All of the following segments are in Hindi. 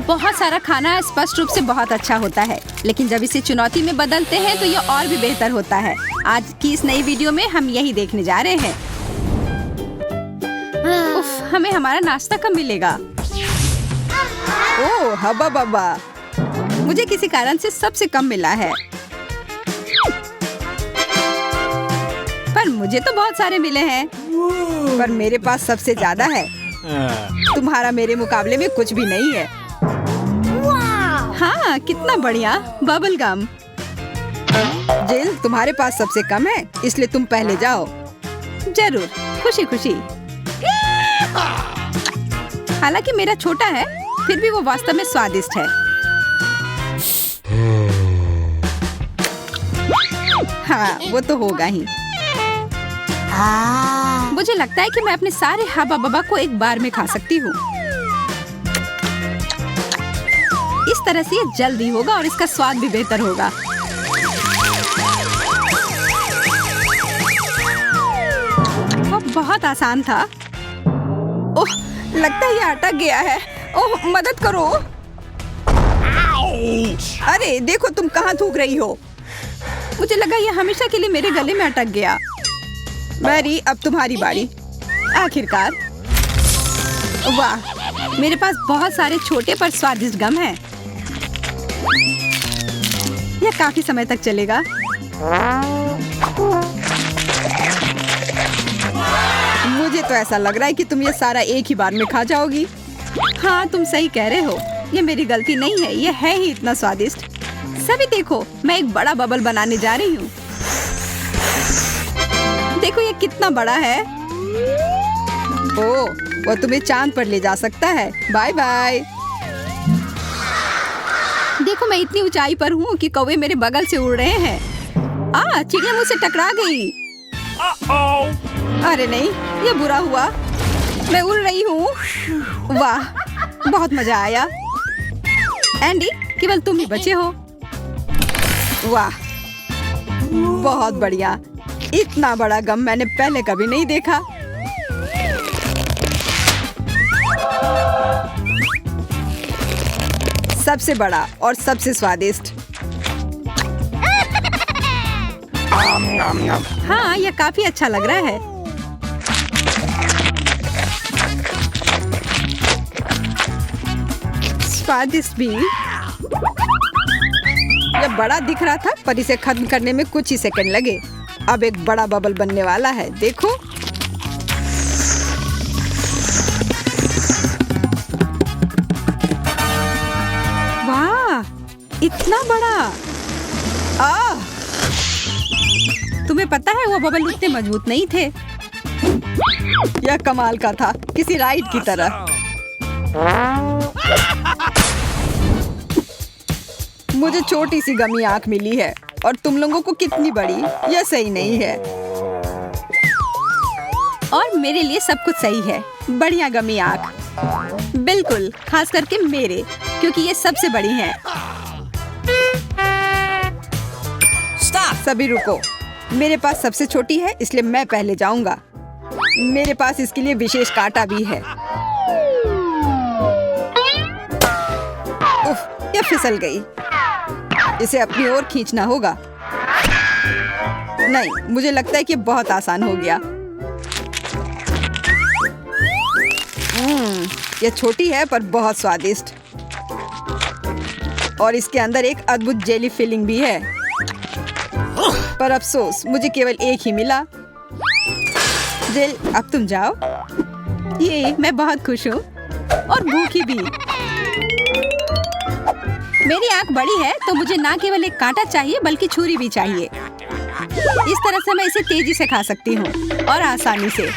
बहुत सारा खाना स्पष्ट रूप से बहुत अच्छा होता है, लेकिन जब इसे चुनौती में बदलते हैं तो ये और भी बेहतर होता है। आज की इस नई वीडियो में हम यही देखने जा रहे हैं। उफ, हमें हमारा नाश्ता कब मिलेगा? ओह हब्बा बब्बा, मुझे किसी कारण से सबसे कम मिला है, पर मुझे तो बहुत सारे मिले हैं। पर मेरे पास सबसे ज्यादा है। तुम्हारा मेरे मुकाबले में कुछ भी नहीं है। हाँ, कितना बढ़िया बबल गम। जिल, तुम्हारे पास सबसे कम है, इसलिए तुम पहले जाओ। जरूर, खुशी खुशी। हालांकि मेरा छोटा है, फिर भी वो वास्तव में स्वादिष्ट है। हाँ, वो तो होगा ही। मुझे लगता है कि मैं अपने सारे हब्बा बब्बा को एक बार में खा सकती हूँ। इस तरह से ये जल्दी होगा और इसका स्वाद भी बेहतर होगा। वो बहुत आसान था। ओह, लगता है ये अटक गया है। ओह, मदद करो। अरे देखो, तुम कहाँ थूक रही हो। मुझे लगा ये हमेशा के लिए मेरे गले में अटक गया। मैरी, अब तुम्हारी बारी। आखिरकार। वाह, मेरे पास बहुत सारे छोटे पर स्वादिष्ट गम हैं। यह काफी समय तक चलेगा। मुझे तो ऐसा लग रहा है कि तुम ये सारा एक ही बार में खा जाओगी। हाँ, तुम सही कह रहे हो। ये मेरी गलती नहीं है, ये है ही इतना स्वादिष्ट। सभी देखो, मैं एक बड़ा बबल बनाने जा रही हूँ। देखो ये कितना बड़ा है। ओह, वो तुम्हें चांद पर ले जा सकता है। Bye bye. देखो, मैं इतनी ऊंचाई पर हूँ कि कौवे मेरे बगल से उड़ रहे हैं। चिड़िया मुझसे टकरा गई। अरे नहीं, ये बुरा हुआ। मैं उड़ रही हूँ। वाह, बहुत मजा आया। एंडी, केवल तुम ही बचे हो। वाह, बहुत बढ़िया। इतना बड़ा गम मैंने पहले कभी नहीं देखा। सबसे बड़ा और सबसे स्वादिष्ट। हाँ, यह काफी अच्छा लग रहा है। स्वादिष्ट भी। यह बड़ा दिख रहा था, पर इसे खत्म करने में कुछ ही सेकंड लगे। अब एक बड़ा बबल बनने वाला है, देखो। वाह, इतना बड़ा। तुम्हें पता है वो बबल उतने मजबूत नहीं थे। यह कमाल का था, किसी राइड की तरह। मुझे छोटी सी गमी आंख मिली है और तुम लोगों को कितनी बड़ी। यह सही नहीं है। और मेरे लिए सब कुछ सही है। बढ़िया गमी आंख। बिल्कुल, खास करके मेरे, क्योंकि ये सबसे बड़ी हैं। सभी रुको, मेरे पास सबसे छोटी है, इसलिए मैं पहले जाऊंगा। मेरे पास इसके लिए विशेष कांटा भी है। उफ, ये फिसल गई। इसे अपनी ओर खींचना होगा। नहीं, मुझे लगता है कि बहुत आसान हो गया। यह छोटी है पर बहुत स्वादिष्ट। और इसके अंदर एक अद्भुत जेली फिलिंग भी है। पर अफसोस, मुझे केवल एक ही मिला। जेल, अब तुम जाओ। ये मैं बहुत खुश हूँ और भूखी भी। मेरी आंख बड़ी है, तो मुझे ना केवल एक कांटा चाहिए बल्कि छुरी भी चाहिए। इस तरह से मैं इसे तेजी से खा सकती हूँ और आसानी से।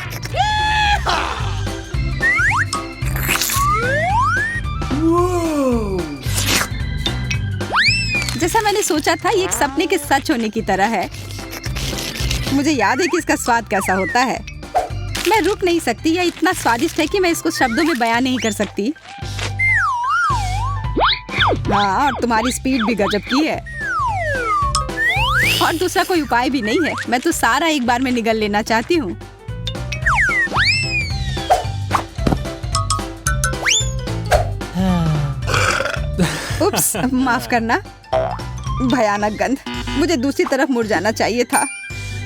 जैसा मैंने सोचा था, ये एक सपने के सच होने की तरह है। मुझे याद है कि इसका स्वाद कैसा होता है। मैं रुक नहीं सकती। यह इतना स्वादिष्ट है कि मैं इसको शब्दों में बयान नहीं कर सकती। हाँ, और तुम्हारी स्पीड भी गजब की है। और दूसरा कोई उपाय भी नहीं है। मैं तो सारा एक बार में निगल लेना चाहती हूँ। उप्स, माफ करना। भयानक गंध। मुझे दूसरी तरफ मुड़ जाना चाहिए था।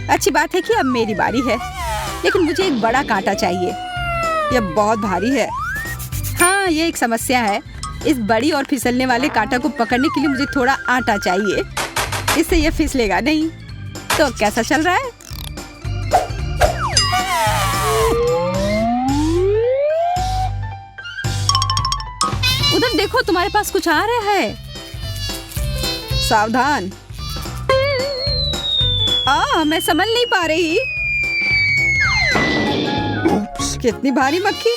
अच्छी बात है कि अब मेरी बारी है, लेकिन मुझे एक बड़ा कांटा चाहिए। यह बहुत भारी है। हाँ, ये एक समस्या है। इस बड़ी और फिसलने वाले कांटा को पकड़ने के लिए मुझे थोड़ा आटा चाहिए। इससे यह फिसलेगा नहीं। तो कैसा चल रहा है? उधर देखो, तुम्हारे पास कुछ आ रहा है। सावधान। मैं संभल नहीं पा रही। कितनी भारी मक्खी।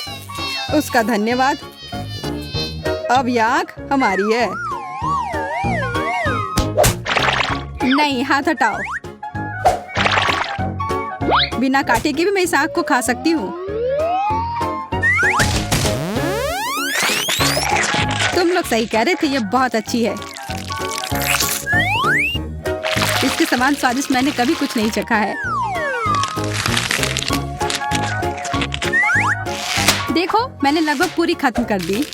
उसका धन्यवाद। अब ये आंख हमारी है। नहीं, हाथ हटाओ। बिना कांटे के भी मैं इस आंख को खा सकती हूँ। तुम लोग सही कह रहे थे, ये बहुत अच्छी है। इसके समान स्वादिष्ट मैंने कभी कुछ नहीं चखा है। देखो, मैंने लगभग पूरी खत्म कर दी।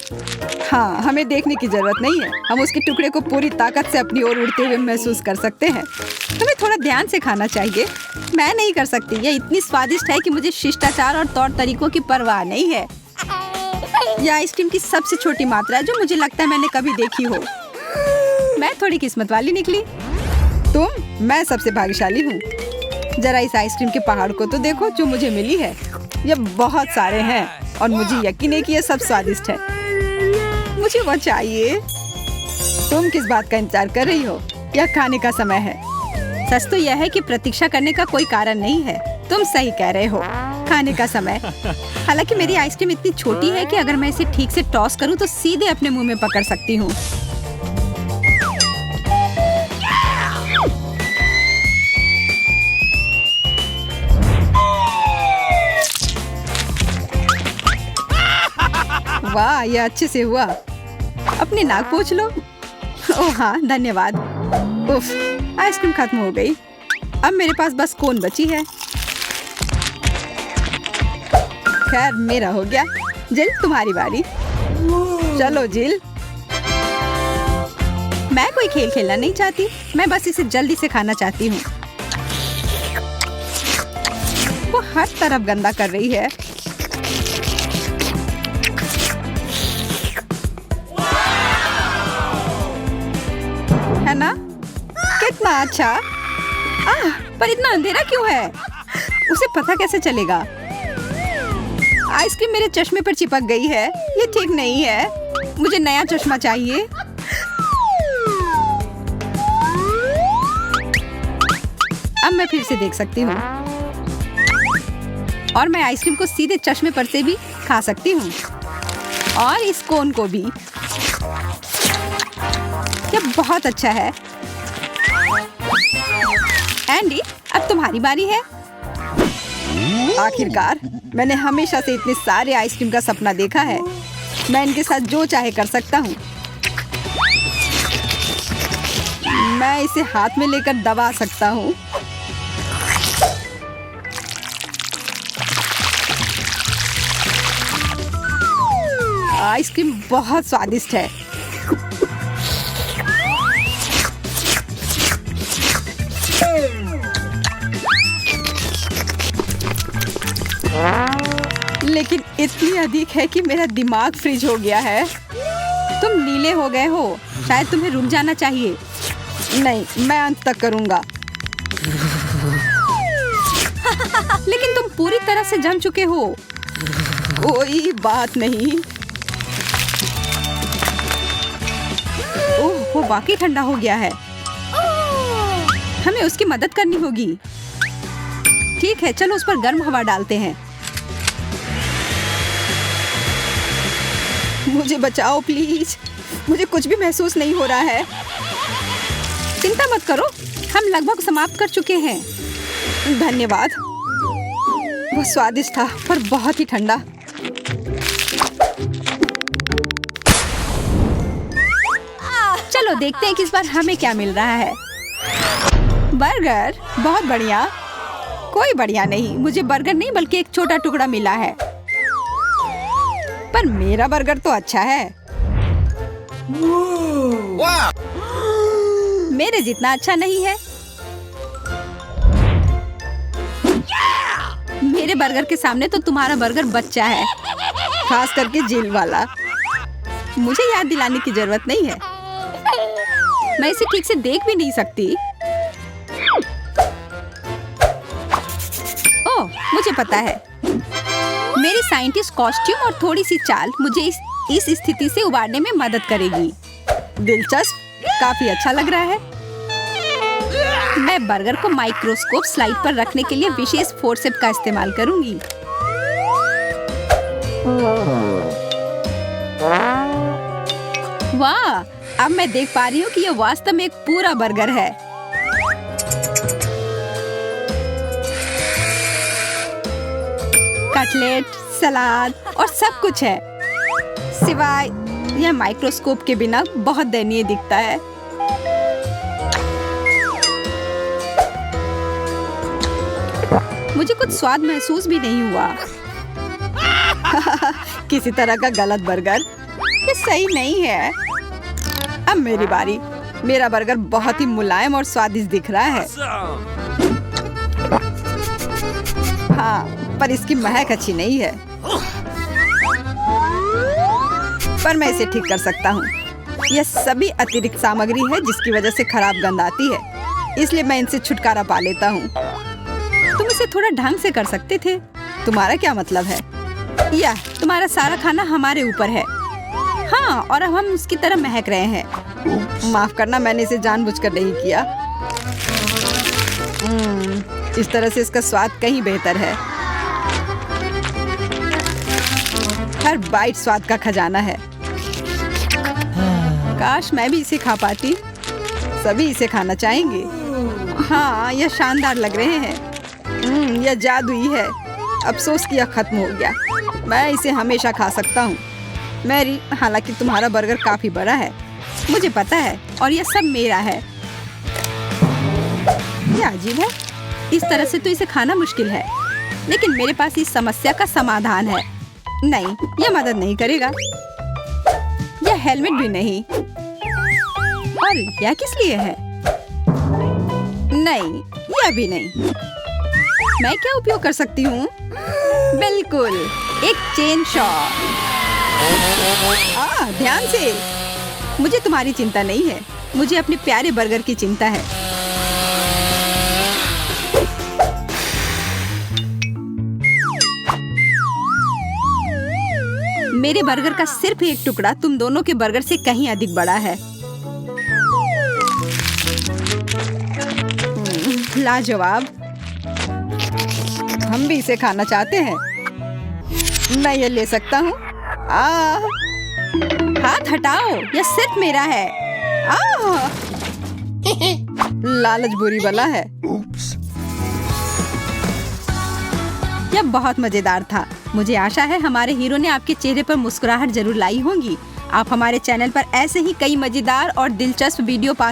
हाँ, हमें देखने की जरूरत नहीं है। हम उसके टुकड़े को पूरी ताकत से अपनी ओर उड़ते हुए महसूस कर सकते हैं। हमें थोड़ा ध्यान से खाना चाहिए। मैं नहीं कर सकती। यह इतनी स्वादिष्ट है कि मुझे शिष्टाचार और तौर तरीकों की परवाह नहीं है। यह आइसक्रीम की सबसे छोटी मात्रा है जो मुझे लगता है मैंने कभी देखी हो। मैं थोड़ी किस्मत वाली निकली। मैं सबसे भाग्यशाली हूँ। जरा इस आइसक्रीम के पहाड़ को तो देखो जो मुझे मिली है। ये बहुत सारे हैं और मुझे यकीन है कि ये सब स्वादिष्ट है। मुझे वो चाहिए। तुम किस बात का इंतजार कर रही हो? यह खाने का समय है। सच तो यह है कि प्रतीक्षा करने का कोई कारण नहीं है। तुम सही कह रहे हो, खाने का समय। हालांकि मेरी आइसक्रीम इतनी छोटी है कि अगर मैं इसे ठीक से टॉस करूं तो सीधे अपने मुंह में पकड़ सकती हूँ। वाह, ये अच्छे से हुआ। अपनी नाक पोंछ लो। ओह हाँ, धन्यवाद। उफ, आइसक्रीम खत्म हो गई। अब मेरे पास बस कोन बची है। खैर, मेरा हो गया। जिल, तुम्हारी बारी। चलो जिल। मैं कोई खेल खेलना नहीं चाहती। मैं बस इसे जल्दी से खाना चाहती हूँ। वो हर तरफ गंदा कर रही है। है ना? कितना अच्छा। पर इतना अंधेरा क्यों है? उसे पता कैसे चलेगा? आइसक्रीम मेरे चश्मे पर चिपक गई है। ये ठीक नहीं है। मुझे नया चश्मा चाहिए। अब मैं फिर से देख सकती हूँ और मैं आइसक्रीम को सीधे चश्मे पर से भी खा सकती हूँ और इस कोन को भी। ये बहुत अच्छा है। एंडी, अब तुम्हारी बारी है। आखिरकार, मैंने हमेशा से इतने सारे आइसक्रीम का सपना देखा है। मैं इनके साथ जो चाहे कर सकता हूँ। मैं इसे हाथ में लेकर दबा सकता हूँ। आइसक्रीम बहुत स्वादिष्ट है। लेकिन इतनी अधिक है कि मेरा दिमाग फ्रीज हो गया है। तुम नीले हो गए हो। शायद तुम्हें रुक जाना चाहिए। नहीं, मैं अंत तक करूंगा। लेकिन तुम पूरी तरह से जम चुके हो। कोई बात नहीं। ओह, वो वाकई ठंडा हो गया है। हमें उसकी मदद करनी होगी। ठीक है, चलो उस पर गर्म हवा डालते हैं। मुझे बचाओ प्लीज। मुझे कुछ भी महसूस नहीं हो रहा है। चिंता मत करो, हम लगभग समाप्त कर चुके हैं। धन्यवाद। वो स्वादिष्ट था पर बहुत ही ठंडा। चलो देखते हैं कि इस बार हमें क्या मिल रहा है। बर्गर, बहुत बढ़िया। कोई बढ़िया नहीं, मुझे बर्गर नहीं बल्कि एक छोटा टुकड़ा मिला है। पर मेरा बर्गर तो अच्छा है। मेरे जितना अच्छा नहीं है। मेरे बर्गर के सामने तो तुम्हारा बर्गर बच्चा है, खास करके जेल वाला। मुझे याद दिलाने की जरूरत नहीं है, मैं इसे ठीक से देख भी नहीं सकती। ओह, मुझे पता है। मेरी साइंटिस्ट कॉस्ट्यूम और थोड़ी सी चाल मुझे इस स्थिति से उबारने में मदद करेगी। दिलचस्प, काफी अच्छा लग रहा है। मैं बर्गर को माइक्रोस्कोप स्लाइड पर रखने के लिए विशेष फोर्सेप का इस्तेमाल करूंगी। वाह, अब मैं देख पा रही हूँ कि यह वास्तव में एक पूरा बर्गर है। कटलेट, सलाद और सब कुछ है, सिवाय यह माइक्रोस्कोप के बिना बहुत दयनीय दिखता है। मुझे कुछ स्वाद महसूस भी नहीं हुआ। किसी तरह का गलत बर्गर, ये सही नहीं है। अब मेरी बारी। मेरा बर्गर बहुत ही मुलायम और स्वादिष्ट दिख रहा है। हाँ, पर इसकी महक अच्छी नहीं है। पर मैं इसे ठीक कर सकता हूँ। यह सभी अतिरिक्त सामग्री है जिसकी वजह से खराब गंध आती है, इसलिए मैं इनसे छुटकारा पा लेता हूँ। तुम इसे थोड़ा ढंग से कर सकते थे। तुम्हारा क्या मतलब है? या तुम्हारा सारा खाना हमारे ऊपर है। हाँ, और अब हम उसकी तरह महक रहे हैं। माफ करना, मैंने इसे जानबूझकर नहीं किया। इस तरह से इसका स्वाद कहीं बेहतर है। हर बाइट स्वाद का खजाना है। काश मैं भी इसे खा पाती। सभी इसे खाना चाहेंगे। हाँ, यह शानदार लग रहे हैं। यह जादुई है। अफसोस कि यह खत्म हो गया। मैं इसे हमेशा खा सकता हूँ। मैरी, हालांकि तुम्हारा बर्गर काफी बड़ा है, मुझे पता है, और यह सब मेरा है। यह अजीब है। इस तरह से तो इसे खाना मुश्किल है, लेकिन मेरे पास इस समस्या का समाधान है। नहीं, यह मदद नहीं करेगा। यह हेलमेट भी नहीं। और यह किस लिए है? नहीं, यह भी नहीं। मैं क्या उपयोग कर सकती हूँ? बिल्कुल, एक चेन शॉ। ध्यान से। मुझे तुम्हारी चिंता नहीं है, मुझे अपने प्यारे बर्गर की चिंता है। मेरे बर्गर का सिर्फ एक टुकड़ा तुम दोनों के बर्गर से कहीं अधिक बड़ा है। लाजवाब। हम भी इसे खाना चाहते हैं। मैं ये ले सकता हूँ? हाथ हटाओ, यह सिर्फ मेरा है। लालच बुरी बला है। यह बहुत मजेदार था। मुझे आशा है हमारे हीरो ने आपके चेहरे पर मुस्कुराहट जरूर लाई होंगी। आप हमारे चैनल पर ऐसे ही कई मजेदार और दिलचस्प वीडियो पा सकते हैं।